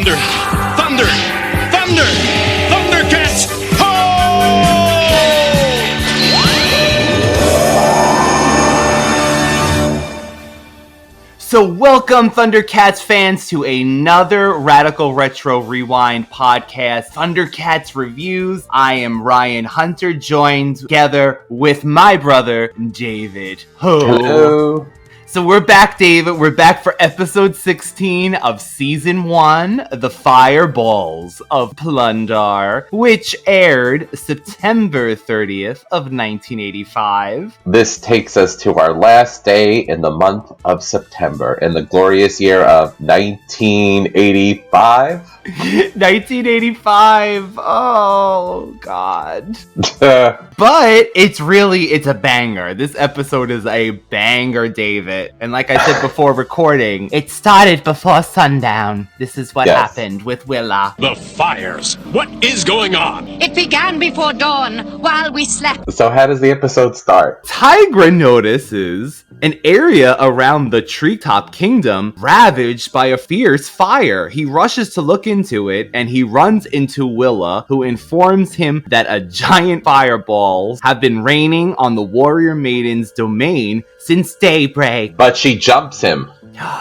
Thunder! Thunder! Thunder! ThunderCats! Ho! So welcome, ThunderCats fans, to another Radical Retro Rewind podcast, ThunderCats Reviews. I am Ryan Hunter, joined together with my brother, David. Hello. So we're back, David. We're back for episode 16 of season 1, The Fireballs of Plun-Darr, which aired September 30th of 1985. This takes us to our last day in the month of September in the glorious year of 1985. 1985. Oh, God. But it's a banger. This episode is a banger, David. And like I said before recording, it started before sundown. This is what happened with Willa. The fires! What is going on? It began before dawn, while we slept. So how does the episode start? Tygra notices an area around the Treetop Kingdom ravaged by a fierce fire. He rushes to look into it, and he runs into Willa, who informs him that a giant fireballs have been raining on the Warrior Maidens' domain since daybreak. But she jumps him.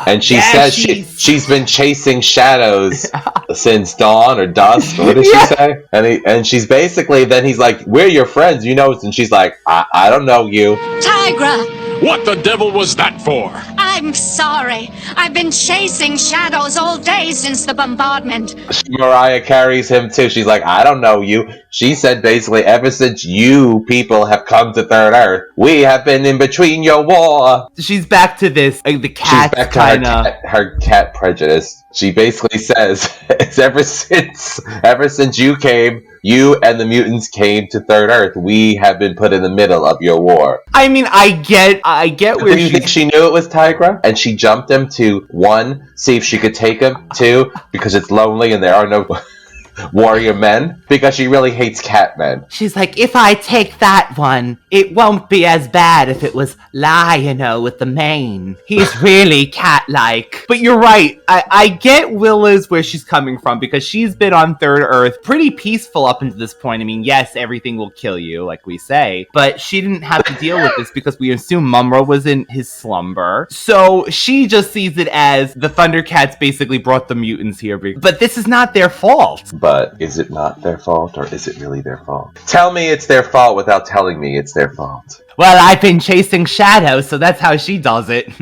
And she says she's been chasing shadows since dawn or dusk. What did she say? And she's basically, then he's like, we're your friends, you know. And she's like, I don't know you. Tygra! What the devil was that for? I'm sorry. I've been chasing shadows all day since the bombardment. Mariah carries him too. She's like, I don't know you. She said basically, ever since you people have come to Third Earth, we have been in between your war. She's back to this, like the cat kind of her cat prejudice. She basically says, it's ever since you came, you and the mutants came to Third Earth, we have been put in the middle of your war. I mean, I get where Do you think she knew it was Tygra? And she jumped him to, 1, see if she could take him, 2, because it's lonely and there are no warrior men, because she really hates cat men. She's like, if I take that one, it won't be as bad if it was Lionel with the mane. He's really cat-like. But you're right. I get Willa's where she's coming from, because she's been on Third Earth pretty peaceful up until this point. I mean, yes, everything will kill you, like we say, but she didn't have to deal with this because we assume mumm-ra was in his slumber. So she just sees it as the ThunderCats basically brought the mutants here. But this is not their fault. But is it not their fault, or is it really their fault? Tell me it's their fault without telling me it's their fault. Well, I've been chasing shadows, so that's how she does it.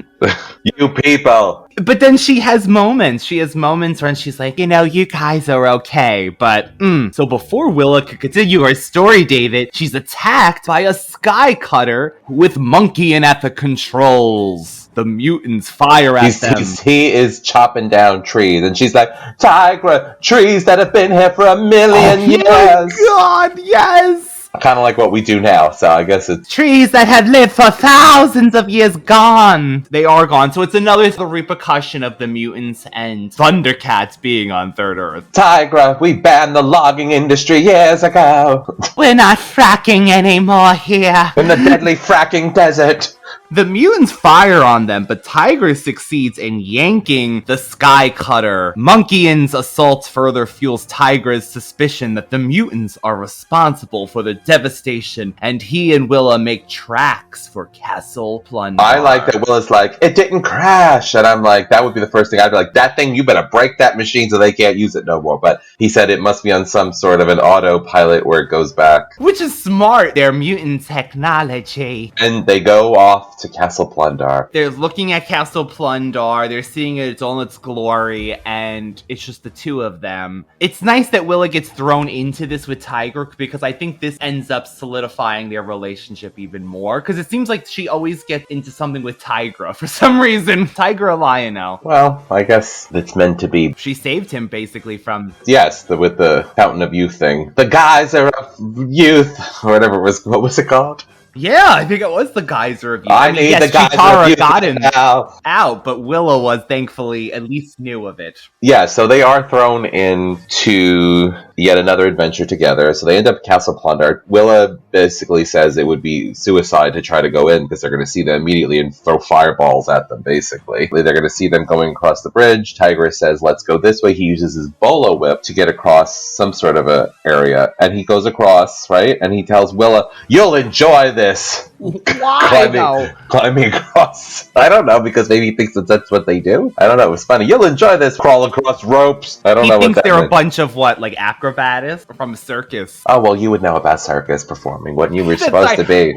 You people! But then she has moments. When she's like, you know, you guys are okay, but, So before Willa could continue her story, David, she's attacked by a sky cutter with monkeying at the controls. The mutants fire at them. He is chopping down trees, and she's like, Tygra, trees that have been here for 1,000,000 years! Oh my God, yes! Kind of like what we do now, so I guess it's... Trees that have lived for thousands of years gone! They are gone, so it's another repercussion of the mutants and ThunderCats being on Third Earth. Tygra, we banned the logging industry years ago! We're not fracking anymore here! In the deadly fracking desert! The mutants fire on them, but Tygra succeeds in yanking the sky cutter. Monkeyin's assault further fuels Tygra's suspicion that the mutants are responsible for the devastation, and he and Willa make tracks for Castle Plun-Darr. I like that Willa's like, it didn't crash, and I'm like, that would be the first thing I'd be like, that thing, you better break that machine so they can't use it no more. But he said it must be on some sort of an autopilot where it goes back. Which is smart, their mutant technology. And they go off to Castle Plun-Darr. They're looking at Castle Plun-Darr, they're seeing it all its glory, and it's just the two of them. It's nice that Willa gets thrown into this with Tygra, because I think this ends up solidifying their relationship even more, because it seems like she always gets into something with Tygra for some reason. Tygra Lionel. Well, I guess it's meant to be. She saved him basically from... Yes, with the Fountain of Youth thing. The guys are of youth, or whatever it was. What was it called? Yeah, I think it was the geyser review. I need the geyser review got him now. out, but Willa was thankfully at least knew of it. Yeah, so they are thrown into yet another adventure together. So they end up at Castle Plun-Darr. Willa basically says it would be suicide to try to go in because they're going to see them immediately and throw fireballs at them, basically. They're going to see them going across the bridge. Tygra says, let's go this way. He uses his Bolo whip to get across some sort of a area. And he goes across, right? And he tells Willa, you'll enjoy this. Why, climbing across. I don't know, because maybe he thinks that's what they do. I don't know. It was funny. You'll enjoy this. Crawl across ropes. I don't know what that He thinks they're meant. a bunch of what, like acrobatists from a circus. Oh, well, you would know about circus performing. What you were supposed to be.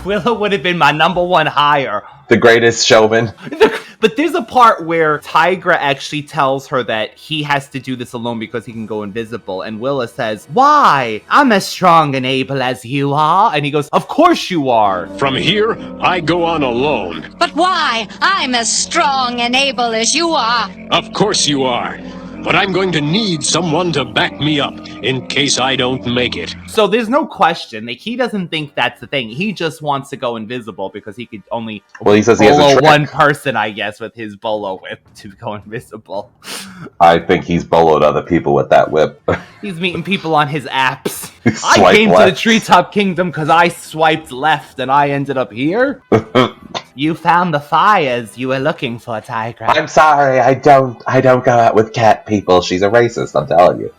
Willa would have been my number one hire. The greatest showman. But there's a part where Tygra actually tells her that he has to do this alone because he can go invisible. And Willa says, why? I'm as strong and able as you are. And he goes, of course you are. From here, I go on alone. But why? I'm as strong and able as you are. Of course you are. But I'm going to need someone to back me up in case I don't make it. So there's no question. Like, he doesn't think that's the thing. He just wants to go invisible because he could only He says he has a Bolo trick. one person, I guess, with his Bolo whip to go invisible. I think he's boloed other people with that whip. He's meeting people on his apps. Swipe I came to the left. Treetop Kingdom because I swiped left and I ended up here. You found the fires you were looking for, Tygra. I'm sorry, I don't go out with cat people. She's a racist, I'm telling you.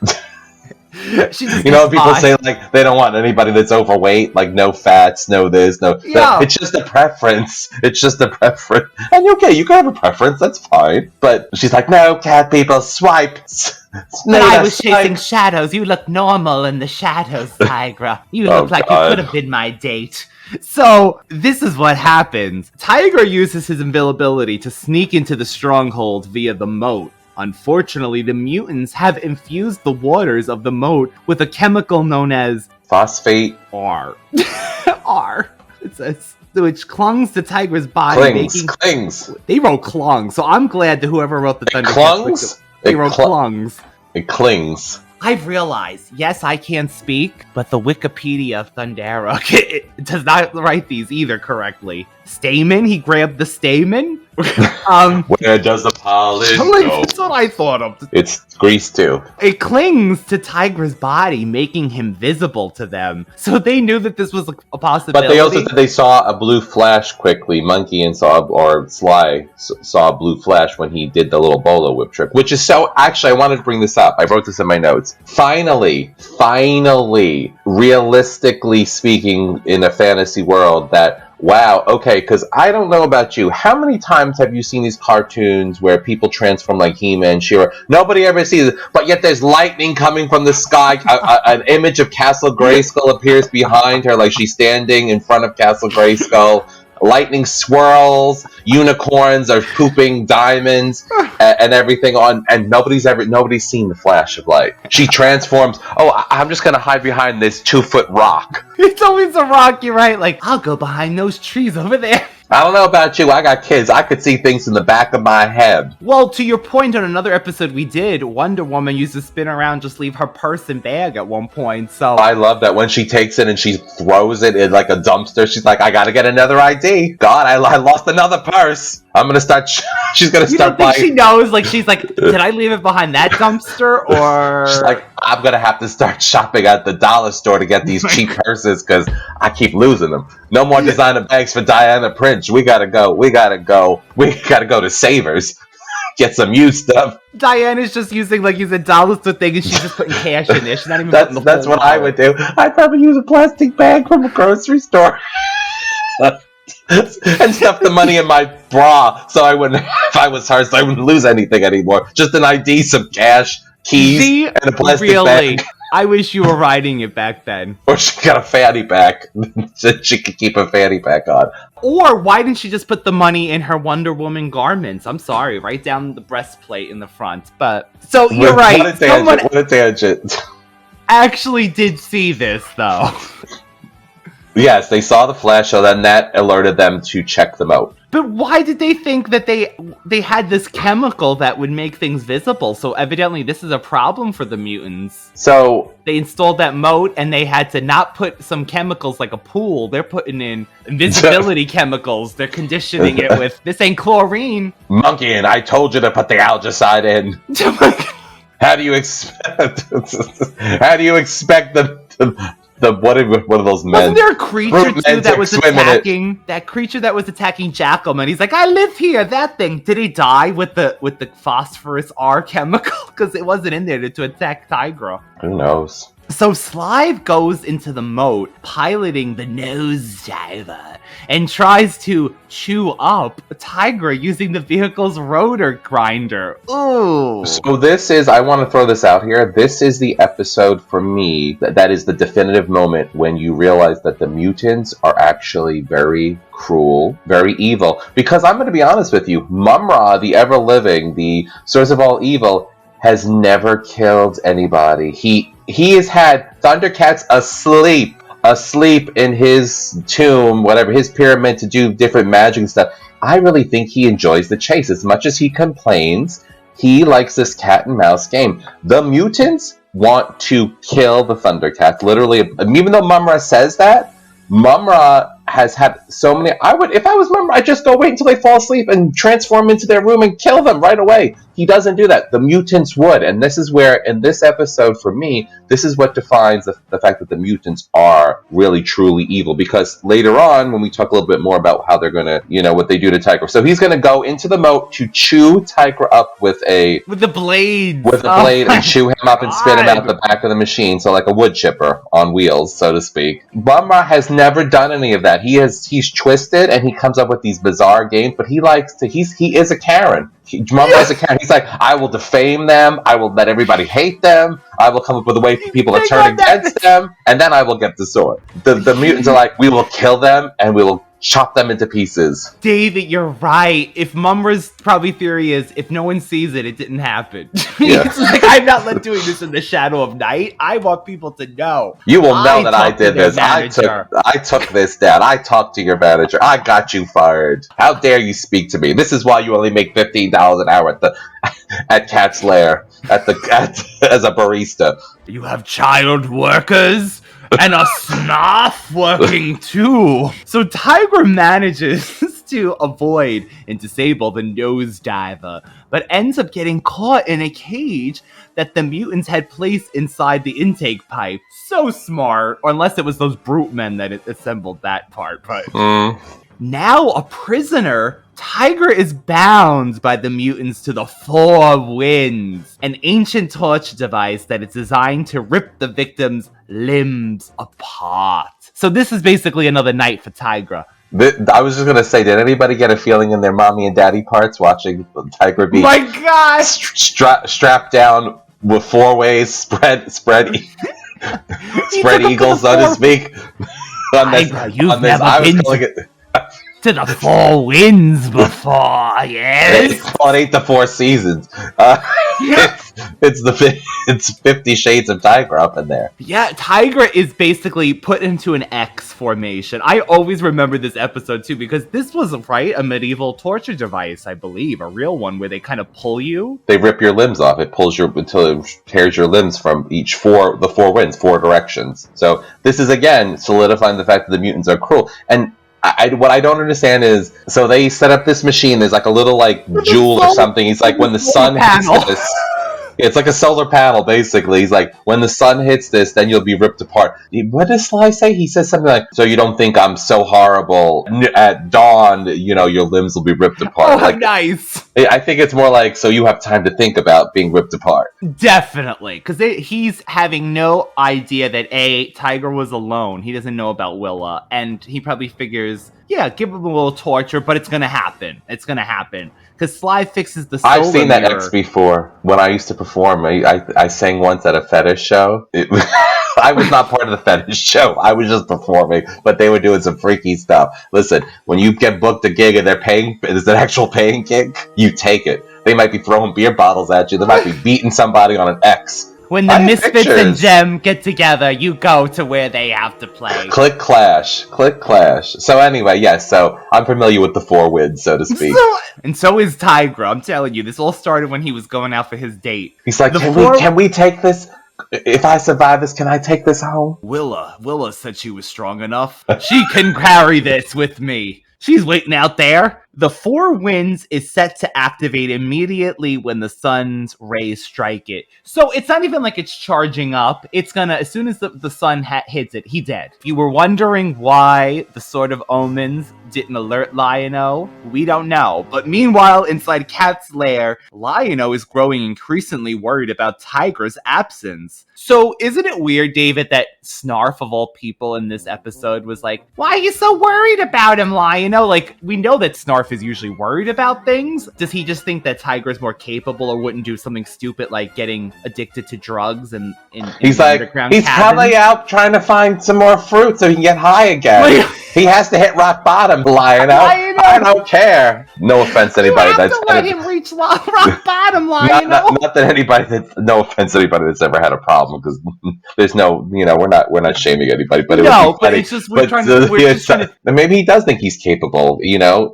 She just You know, gets people by. say, like, they don't want anybody that's overweight, like, no fats, no this, no... Yeah. It's just a preference. It's just a preference. And okay, you can have a preference, that's fine. But she's like, no, cat people, swipe. When I was chasing shadows, you look normal in the shadows, Tygra. You Oh, look like God. you could have been my date. So, this is what happens. Tygra uses his invisibility to sneak into the stronghold via the moat. Unfortunately, the mutants have infused the waters of the moat with a chemical known as Phosphate. R. R. It says, which clungs to Tygra's body. Clings. They wrote clung, so I'm glad that whoever wrote the ThunderCats clungs? Wiki, they wrote cl- clungs. It clings. I've realized, yes, I can speak, but the Wikipedia of Thundera it does not write these either correctly. Stamen? He grabbed the stamen? Where does the pollen go? That's what I thought of. It's grease, too. It clings to Tygra's body, making him visible to them. So they knew that this was a possibility. But they also said they saw a blue flash quickly. Monkey and Sly saw a blue flash when he did the little Bolo whip trick. Which is so... Actually, I wanted to bring this up. I wrote this in my notes. Finally, realistically speaking, in a fantasy world, that... Wow, okay, because I don't know about you. How many times have you seen these cartoons where people transform like He-Man, She-Ra? Nobody ever sees it, but yet there's lightning coming from the sky. An image of Castle Grayskull appears behind her, like she's standing in front of Castle Grayskull. Lightning swirls, unicorns are pooping diamonds and everything on, and nobody's seen the flash of light. She transforms. Oh, I'm just gonna hide behind this 2-foot rock. It's always a rock, you're right. Like, I'll go behind those trees over there. I don't know about you. I got kids. I could see things in the back of my head. Well, to your point on another episode we did, Wonder Woman used to spin around, just leave her purse and bag at one point, so... I love that when she takes it and she throws it in like a dumpster. She's like, I gotta get another ID. God, I lost another purse. I'm gonna start... She's gonna You start don't think buying... she knows? Like, she's like, did I leave it behind that dumpster, or... She's like, I'm gonna have to start shopping at the dollar store to get these cheap purses because I keep losing them. No more designer bags for Diana Prince. We gotta go to Savers. Get some used stuff. Diana's just using, like, use a dollar store thing, and she's just putting cash in there. She's not even putting the That's whole what I wallet. would do. I'd probably use a plastic bag from a grocery store. And stuff the money in my bra so I wouldn't, if I was her, so I wouldn't lose anything anymore. Just an ID, some cash, keys, See? and a plastic Really? bag. I wish you were riding it back then. Or she got a fanny pack. So she could keep a fanny pack on. Or why didn't she just put the money in her Wonder Woman garments? I'm sorry, right down the breastplate in the front. But, so you're right. What a tangent. Someone What a tangent. actually did see this, though. Yes, they saw the flash, so then that alerted them to check them out. But why did they think that they had this chemical that would make things visible? So evidently this is a problem for the mutants. So they installed that moat, and they had to not put some chemicals like a pool. They're putting in invisibility chemicals. They're conditioning it with, this ain't chlorine. Monkey, and I told you to put the algicide in. How do you expect? How do you expect the what are those men? Wasn't there a creature too that was attacking? That creature that was attacking Jackalman. He's like, I live here. That thing. Did he die with the phosphorus R chemical? Because it wasn't in there to attack Tygra. Who knows? So Slive goes into the moat, piloting the nosediver, and tries to chew up Tygra using the vehicle's rotor grinder. Ooh. So this is, I want to throw this out here, this is the episode for me, that is the definitive moment when you realize that the mutants are actually very cruel, very evil. Because I'm going to be honest with you, Mumm-ra, the ever-living, the source of all evil, has never killed anybody. He has had ThunderCats asleep in his tomb, whatever, his pyramid, to do different magic and stuff. I really think he enjoys the chase. As much as he complains, he likes this cat and mouse game. The mutants want to kill the ThunderCats, literally. Even though Mumm-ra says that, Mumm-ra has had so many. If I was Mumm-ra, I'd just go wait until they fall asleep and transform into their room and kill them right away. He doesn't do that. The mutants would. And this is where, in this episode, for me, this is what defines the fact that the mutants are really, truly evil. Because later on, when we talk a little bit more about how they're going to, what they do to Tygra. So he's going to go into the moat to chew Tygra up with the blade. With a blade and chew him up and spit him out the back of the machine. So like a wood chipper on wheels, so to speak. Mumm-ra has never done any of that. He's twisted and he comes up with these bizarre games, but he is a Karen. Mumm-ra is a Karen. He's like, I will defame them, I will let everybody hate them, I will come up with a way for people to turn against them, and then I will get the sword. The mutants are like, we will kill them and we will chop them into pieces. David, you're right. If Mumm-ra's probably theory is, if no one sees it, it didn't happen. Yeah. It's like, I'm not doing this in the shadow of night. I want people to know. You will know that I did this. I took this down. I talked to your manager. I got you fired. How dare you speak to me? This is why you only make $15 an hour at Cat's Lair as a barista. You have child workers? And a snuff working too. So Tygra manages to avoid and disable the nosediver, but ends up getting caught in a cage that the mutants had placed inside the intake pipe. So smart, or unless it was those brute men that assembled that part. But now a prisoner, Tygra is bound by the mutants to the Four Winds, an ancient torture device that is designed to rip the victim's limbs apart. So this is basically another night for Tygra. I was just going to say, did anybody get a feeling in their mommy and daddy parts watching Tygra be strapped down with four ways, spread eagles, so to speak? You've never been to the Four Winds before, yes? Well, it ain't the Four Seasons. It's 50 Shades of Tygra up in there. Yeah, Tygra is basically put into an X formation. I always remember this episode too, because this was, a medieval torture device, I believe. A real one where they kind of pull you. They rip your limbs off. It pulls until it tears your limbs from the four winds, four directions. So this is, again, solidifying the fact that the mutants are cruel. And what I don't understand is, so they set up this machine, there's like a little jewel or something. He's like, when the sun hits this, it's like a solar panel, basically. He's like, when the sun hits this, then you'll be ripped apart. What does Sly say? He says something like, so you don't think I'm so horrible. At dawn, your limbs will be ripped apart. Oh, nice. I think it's more like, so you have time to think about being ripped apart. Definitely. Because he's having no idea that, Tygra was alone. He doesn't know about Willa. And he probably figures, give him a little torture, but it's going to happen. It's going to happen. Because Sly fixes the solar I've seen that mirror. X before. When I used to perform, I sang once at a fetish show. I was not part of the fetish show. I was just performing, but they were doing some freaky stuff. Listen, when you get booked a gig and they're paying, it's an actual paying gig, you take it. They might be throwing beer bottles at you. They might be beating somebody on an X. When the Misfits and Gem get together, you go to where they have to play. Click clash. So anyway, yes, so I'm familiar with the Four Winds, so to speak. And so is Tygra. I'm telling you, this all started when he was going out for his date. He's like, can we take this? If I survive this, can I take this home? Willa said she was strong enough. She can carry this with me. She's waiting out there. The Four Winds is set to activate immediately when the sun's rays strike it. So it's not even like it's charging up. It's gonna, as soon as the sun hits it, he dead. If you were wondering why the Sword of Omens didn't alert Lion-O, we don't know. But meanwhile, inside Cat's lair, Lion-O is growing increasingly worried about Tygra's absence. So isn't it weird, David, that Snarf of all people in this episode was like, why are you so worried about him, Lion-O? Like, we know that Snarf is usually worried about things. Does he just think that Tygra's more capable or wouldn't do something stupid like getting addicted to drugs and he's like, he's probably out trying to find some more fruit so he can get high again. He has to hit rock bottom, Lion-O. I don't care. No offense to anybody that's let him reach rock bottom, Lion-O. Not that anybody that's, no offense to anybody that's ever had a problem, because there's no, we're not shaming anybody, but it's just we're trying to. Maybe he does think he's capable,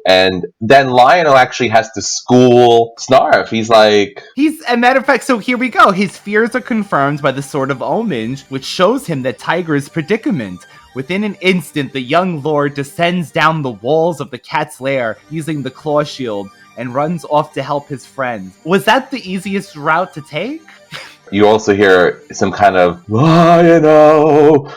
and then Lion-O actually has to school Snarf. He's like, a matter of fact. So here we go. His fears are confirmed by the Sword of Omens, which shows him that Tygra's predicament. Within an instant, the young lord descends down the walls of the cat's lair using the claw shield and runs off to help his friends. Was that the easiest route to take? You also hear some kind of Lion-O,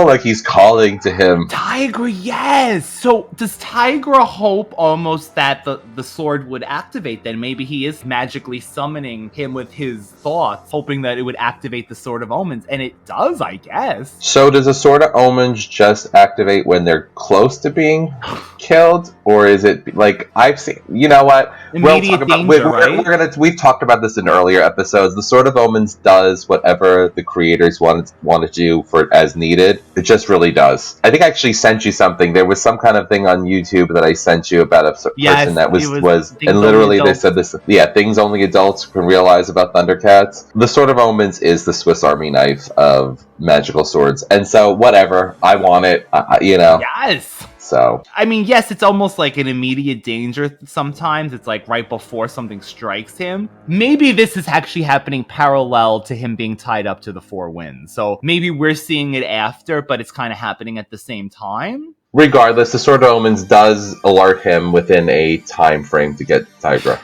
like he's calling to him. Tygra, yes! So does Tygra hope almost that the sword would activate then? Maybe he is magically summoning him with his thoughts, hoping that it would activate the Sword of Omens, and it does, I guess. So does the Sword of Omens just activate when they're close to being killed? Or is it, like, I've seen, you know what? Immediate danger, right? We've talked about this in earlier episodes. The Sword of Omens does whatever the creators want to do for it as needed. It just really does. I think I actually sent you something. There was some kind of thing on YouTube that I sent you about a person that was and literally they said this. Yeah, things only adults can realize about ThunderCats. The Sword of Omens is the Swiss Army knife of magical swords, and so whatever. I want it. Yes. So, I mean, yes, it's almost like an immediate danger sometimes. It's like right before something strikes him. Maybe this is actually happening parallel to him being tied up to the Four Winds. So maybe we're seeing it after, but it's kind of happening at the same time. Regardless, the Sword of Omens does alert him within a time frame to get Tygra.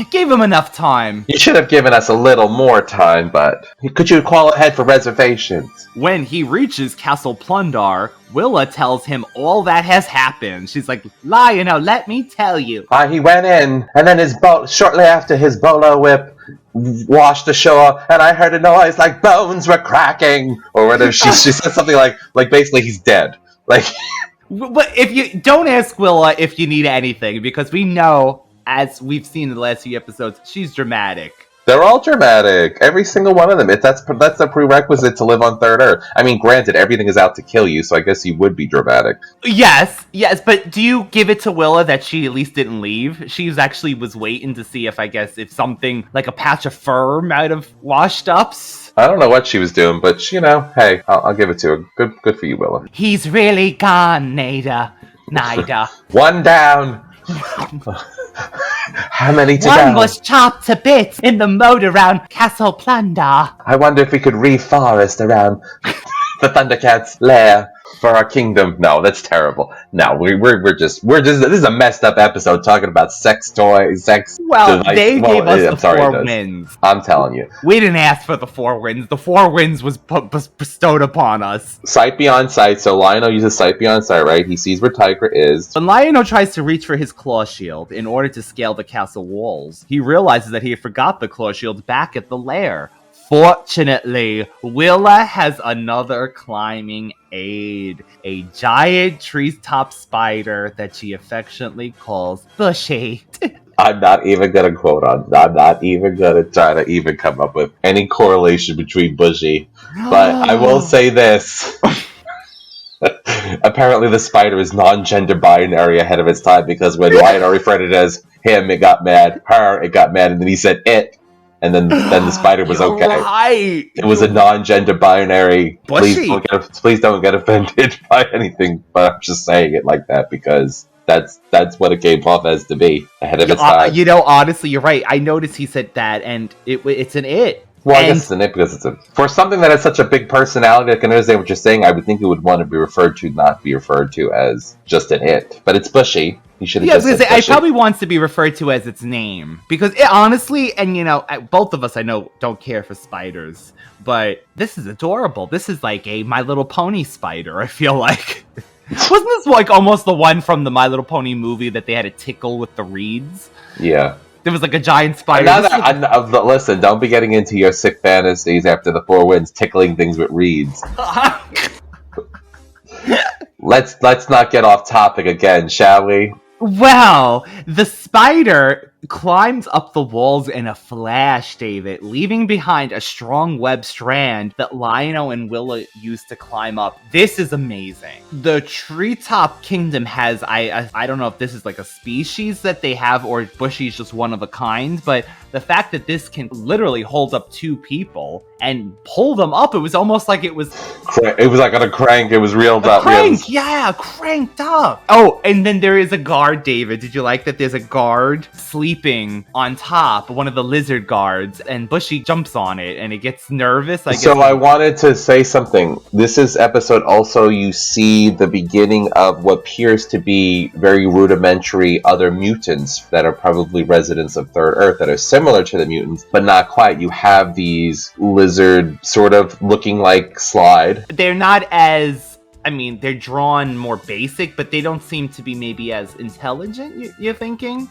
Gave him enough time. You should have given us a little more time, but could you call ahead for reservations? When he reaches Castle Plun-Darr, Willa tells him all that has happened. She's like, Lion-O, let me tell you. He went in, and then shortly after his Bolo whip washed ashore, and I heard a noise like bones were cracking, or whatever. She said something like basically he's dead. Like, but if you don't ask Willa if you need anything, because we know, as we've seen in the last few episodes, she's dramatic. They're all dramatic. Every single one of them. That's a prerequisite to live on Third Earth. I mean, granted, everything is out to kill you, so I guess you would be dramatic. Yes, but do you give it to Willa that she at least didn't leave? She was waiting to see if something like a patch of fur might have washed up. I don't know what she was doing, but hey, I'll give it to her. Good for you, Willa. He's really gone, Nida. One down. How many to go? One was chopped to bits in the moat around Castle Plun-Darr. I wonder if we could reforest around the ThunderCats' lair for our kingdom. No, that's terrible. No, we're just this is a messed up episode talking about sex toys, sex. Well, they gave us the Four Winds. I'm telling you, we didn't ask for the Four Winds. The Four Winds was bestowed upon us. Sight beyond sight. So Lion-O uses sight beyond sight, right? He sees where Tygra is. When Lion-O tries to reach for his claw shield in order to scale the castle walls, he realizes that he forgot the claw shield back at the lair. Fortunately, Willa has another climbing aid, a giant treetop spider that she affectionately calls Bushy. I'm not even going to quote on. I'm not even going to try to even come up with any correlation between Bushy. But I will say this. Apparently the spider is non-gender binary ahead of its time, because when Lion-O referred it as him, it got mad. Her, it got mad. And then he said it. and then the spider was okay. Right. It was a non-gender binary. Bushy. Please don't get offended by anything, but I'm just saying it like that because that's what it came off as to be ahead of its time. Honestly, you're right. I noticed he said that, and it's an it. Well, I guess it's an it because for something that has such a big personality. I can understand what you're saying. I would think it would want to be referred to, not be referred to as just an it. But it's Bushy. He should have just said Bushy. It probably wants to be referred to as its name because it honestly, and both of us I know don't care for spiders, but this is adorable. This is like a My Little Pony spider. I feel like. Wasn't this like almost the one from the My Little Pony movie that they had to tickle with the reeds? Yeah. There was like a giant spider. Listen, don't be getting into your sick fantasies after the Four Winds tickling things with reeds. Let's not get off topic again, shall we? Well, the spider climbs up the walls in a flash, David, leaving behind a strong web strand that Lion-O and Willa used to climb up. This is amazing. The Treetop Kingdom has, I don't know if this is like a species that they have or Bushy's just one of a kind, but the fact that this can literally hold up 2 people and pull them up, it was almost like it was... It was like on a crank, it was reeled up. Cranked up. Oh, and then there is a guard, David. Did you like that there's a guard sleeping on top, one of the lizard guards, and Bushy jumps on it and it gets nervous, I guess. So I wanted to say something. This is episode also you see the beginning of what appears to be very rudimentary other mutants that are probably residents of Third Earth that are similar to the mutants, but not quite. You have these lizard sort of looking like slide. They're not as... they're drawn more basic, but they don't seem to be maybe as intelligent, you're thinking?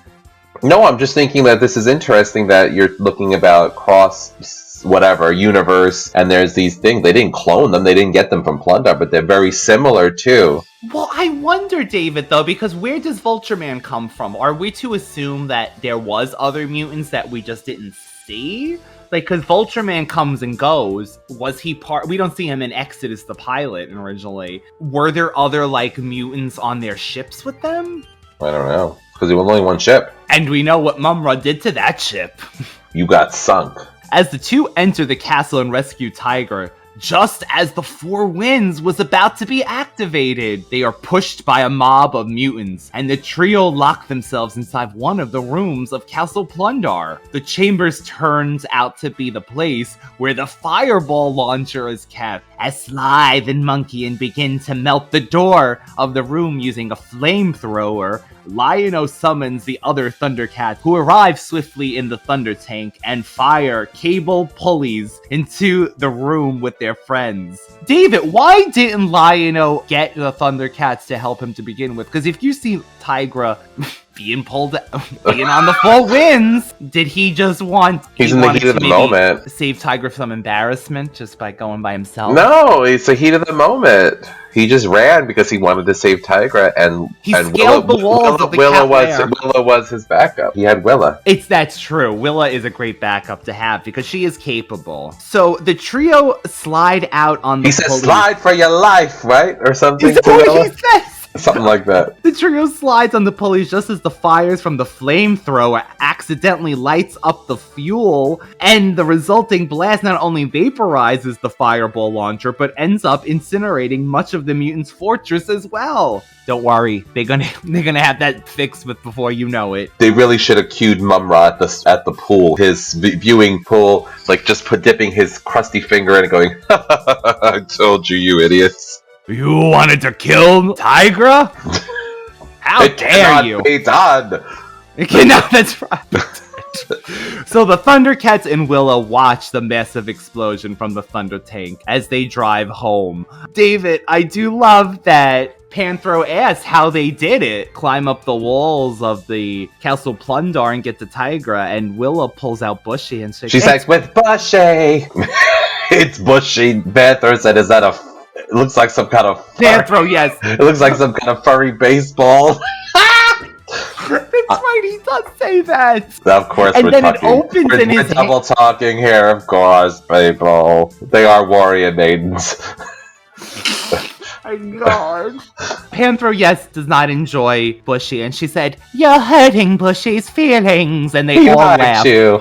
No, I'm just thinking that this is interesting that you're looking about cross whatever universe, and there's these things. They didn't clone them, they didn't get them from Plun-Darr, but they're very similar too. Well, I wonder, David, though, because where does Vulture Man come from? Are we to assume that there was other mutants that we just didn't see? Like, because Vulture Man comes and goes, was he part... We don't see him in Exodus the pilot originally. Were there other, mutants on their ships with them? I don't know, because it was only one ship. And we know what mumm-ra did to that ship. You got sunk. As the two enter the castle and rescue Tygra, just as the Four Winds was about to be activated, they are pushed by a mob of mutants, and the trio lock themselves inside one of the rooms of Castle Plun-Darr. The chambers turns out to be the place where the fireball launcher is kept. As Slythe and Monkey begin to melt the door of the room using a flamethrower, Lion-O summons the other ThunderCats, who arrive swiftly in the Thunder Tank and fire cable pulleys into the room with their friends. David, why didn't Lion-O get the ThunderCats to help him to begin with? Because if you see Tygra being on the Four Winds, did he just want... He's in the heat of the moment. Save Tygra from embarrassment just by going by himself? No, it's the heat of the moment. He just ran because he wanted to save Tygra, and scaled the walls of the Willa was his backup. He had Willa. That's true. Willa is a great backup to have because she is capable. So the trio slide out on the He says, slide for your life, right? Or something. Is that what he says? Something like that. The trio slides on the pulleys just as the fires from the flamethrower accidentally lights up the fuel, and the resulting blast not only vaporizes the fireball launcher, but ends up incinerating much of the mutants' fortress as well. Don't worry, they're gonna have that fixed before you know it. They really should have cued mumm-ra at the pool, his viewing pool, just dipping his crusty finger in and going, I told you, you idiots. You wanted to kill Tygra? How dare you? It cannot be done. It cannot, that's right. So the ThunderCats and Willa watch the massive explosion from the Thunder Tank as they drive home. David, I do love that Panthro asks how they did it. Climb up the walls of the Castle Plun-Darr and get to Tygra, and Willa pulls out Bushy and says, she's like, with Bushy! It's Bushy. Panthro said, is that a... It looks like some kind of... Panthro, yes. It looks like some kind of furry baseball. That's right, he does say that. Of course, and we're then talking. It opens we're in his double talking here, of course, people. They are warrior maidens. my god. Panthro, yes, does not enjoy Bushy, and she said, "You're hurting Bushy's feelings," and they all laugh. You.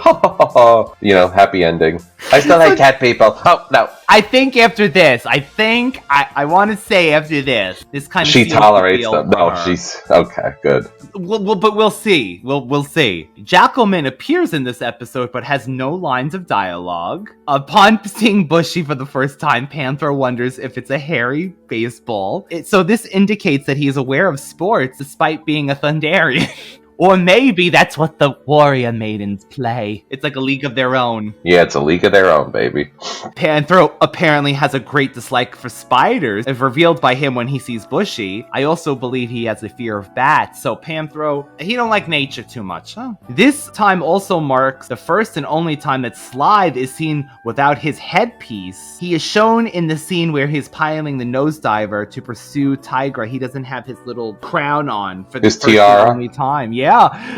Happy ending. I still like cat people. Oh, no. I think after this, I want to say after this kind of she tolerates them. No, she's okay. Good. But we'll see. We'll see. Jackalman appears in this episode, but has no lines of dialogue. Upon seeing Bushy for the first time, Panthro wonders if it's a hairy baseball. So this indicates that he is aware of sports, despite being a Thundarian. Or maybe that's what the Warrior Maidens play. It's like a league of their own. Yeah, it's a league of their own, baby. Panthro apparently has a great dislike for spiders, as revealed by him when he sees Bushy. I also believe he has a fear of bats, so Panthro, he don't like nature too much, huh? This time also marks the first and only time that Slithe is seen without his headpiece. He is shown in the scene where he's piloting the nosediver to pursue Tygra. He doesn't have his little crown on for the first and only time. Yeah.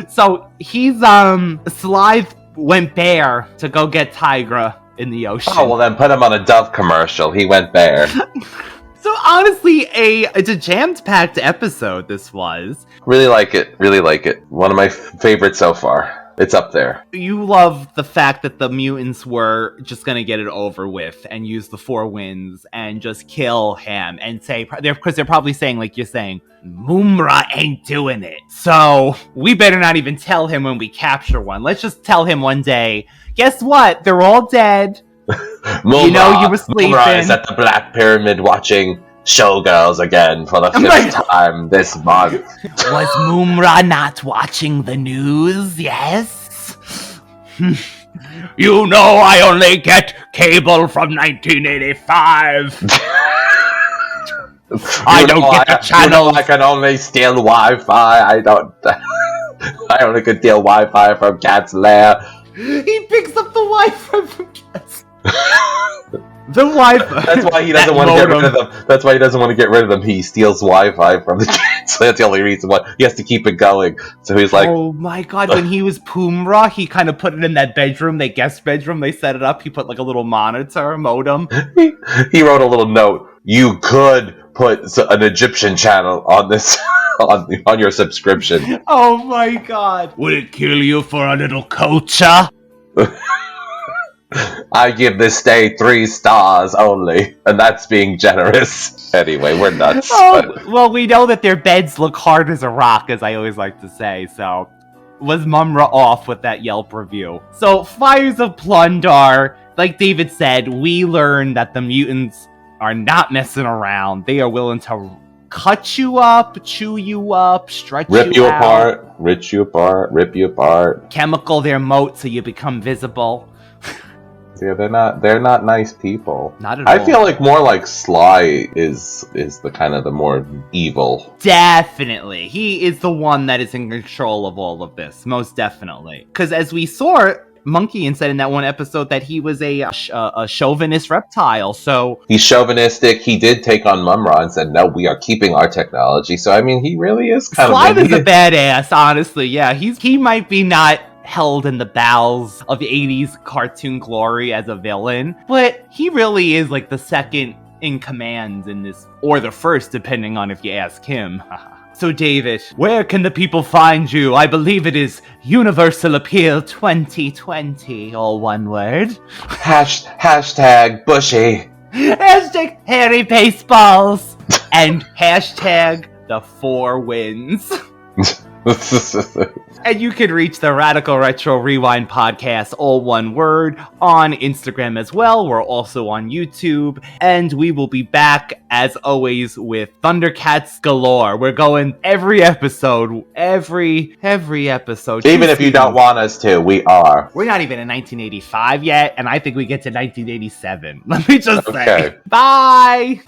So he's Slithe went bear to go get Tygra in the ocean. Oh well, then put him on a Dove commercial. He went bear. So honestly, it's a jammed-packed episode. This was really like it. Really like it. One of my favorites so far. It's up there. You love the fact that the mutants were just gonna get it over with and use the 4 winds and just kill him and say, because they're probably saying, like you're saying, mumm-ra ain't doing it. So we better not even tell him when we capture one. Let's just tell him one day, guess what? They're all dead. Mumm-ra, you were sleeping. Mumm-ra is at the Black Pyramid watching Showgirls again for the 5th time this month. Was mumm-ra not watching the news? Yes? You know I only get cable from 1985. I don't get the channels. I can only steal Wi-Fi. I only could steal Wi-Fi from Cat's Lair. He picks up the Wi-Fi from Cat's The Wi-Fi. That's why he doesn't want to get rid of them. That's why he doesn't want to get rid of them. He steals Wi-Fi from the kids. So that's the only reason why he has to keep it going. So he's like, oh my god! When he was Mumm-ra, he kind of put it in that bedroom, that guest bedroom. They set it up. He put like a little monitor, modem. He wrote a little note. You could put an Egyptian channel on this on your subscription. Oh my god! Would it kill you for a little culture? I give this stay 3 stars only, and that's being generous. Anyway, we're nuts. Well, we know that their beds look hard as a rock, as I always like to say, so was mumm-ra off with that Yelp review. So, Fires of Plun-Darr, like David said, we learned that the mutants are not messing around. They are willing to cut you up, chew you up, stretch you out. Rip you apart. Chemical their moat so you become visible. Yeah, they're not nice people. Not at all. I feel like more like Sly is the kind of the more evil. Definitely. He is the one that is in control of all of this. Most definitely. Because as we saw, Monkey said in that one episode that he was a chauvinist reptile, so... He's chauvinistic. He did take on mumm-ra and said, no, we are keeping our technology. So, I mean, he really is kind Sly is a badass, honestly. Yeah, he might be not held in the bowels of the 80s cartoon glory as a villain, but he really is like the second in command in this, or the first, depending on if you ask him. So David, where can the people find you? I believe it is Universal Appeal 2020, all one word. Hashtag Bushy. Hashtag hairy baseballs. And hashtag the 4 wins. And you can reach the Radical Retro Rewind podcast, all one word, on Instagram as well. We're also on YouTube. And we will be back, as always, with ThunderCats galore. We're going every episode. Every episode. Even if you don't want us to, we are. We're not even in 1985 yet, and I think we get to 1987. Let me just say. Okay. Bye!